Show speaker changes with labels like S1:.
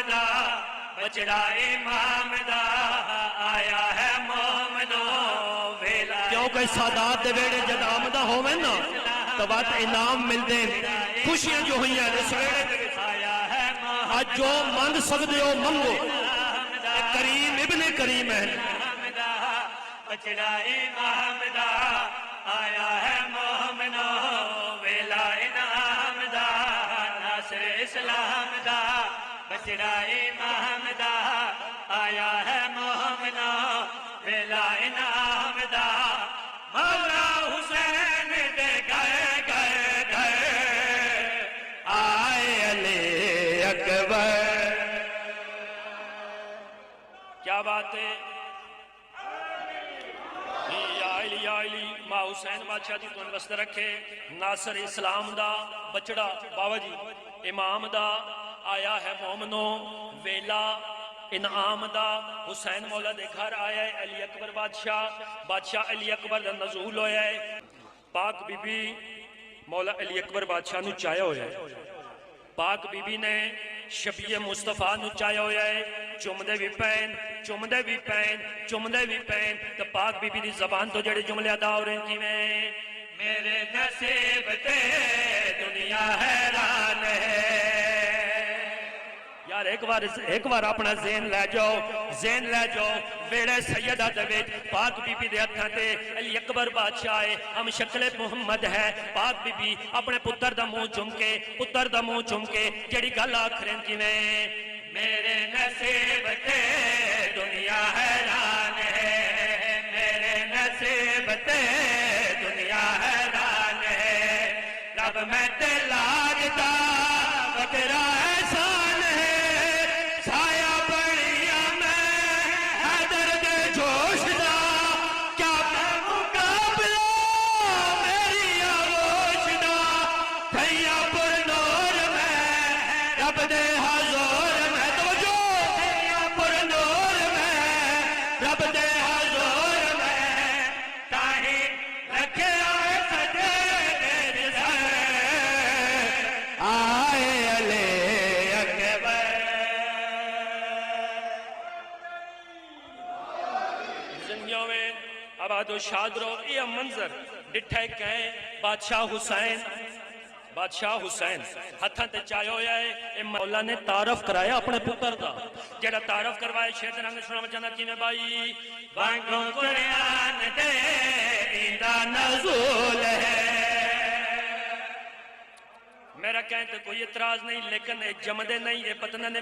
S1: دا بچڑا امام دا آیا ہے مومنو ویلا
S2: کیونکہ سادات دے ویڑے جد آمدہ ہوئے نا تو بات انعام مل دیں خوشیاں جو ہوئی ہیں اس ویڑے دے
S1: آیا ہے
S2: آج جو مانگ سکتے ہو منگو کریم ابن کریم ہے
S1: بچڑا امام دا آیا ہے مومنو ویلا انعام دا ناصر اسلام دا بچڑا امام دا آیا ہے مومنو ویلا انعام دا مولا حسین دے گئے گئے گئے
S2: آئے علی اکبر کیا بات ہے یا علی ماں حسین بادشاہ جی تو انوست رکھے ناصر اسلام دا بچڑا بابا جی امام دا آیا ہے مومنو ویلا انعام دا حسین مولا دے گھر آیا ہے علی اکبر بادشاہ علی اکبر دا نزول ہویا ہے پاک بی بی مولا علی اکبر بادشاہ نو چاہیا ہویا ہے پاک بی بی نے شبیہ مصطفیٰ نو چاہیا ہویا ہے چمدے بھی پین تو پاک بی بی دی زبان تو جڑے جملے ادا ہو رہے ہیں میں
S1: میرے نصیب تے دنیا حیران ہے
S2: یار ایک بار اپنا ذہن لے جاؤ ویڑے سیدہ دویج پاک بی بی دے ہتھاں تے علی اکبر بادشاہ ہے ہم شکل محمد ہے پاک بی بی اپنے پتر دا منہ چم کے جڑی گل آکھریں کی میں
S1: میرے نصیب تے دنیا حیران ہے میرے نصیب تے دنیا حیران ہے رب میں تے لاگتا وکرا احسان ہے سایہ بڑیا میں حیدر دے جوش دا کیا میں مقابلہ میری آغوش دا تھیا پر نور میں رب دے حضور میں توجہ تھیا پر نور میں رب دے حضور میں تاہی رکھے آئے سجے میرے سر
S2: آئے علی اکبر زندگیوں میں آباد و شاد رو یہ منظر ڈٹھے کہیں بادشاہ حسین ہتھاں تے چاہے ہویا ہے اے مولا نے تعارف کرایا اپنے پتر دا جڑا تعارف کروائے شہد رنگ سنا چاہنا کی میں بھائی
S1: بانگوں قرآن دے ایدہ نزول ہے
S2: میرا کہیں تو کوئی اعتراض نہیں لیکن جمدے نہیں یہ پتنہ نے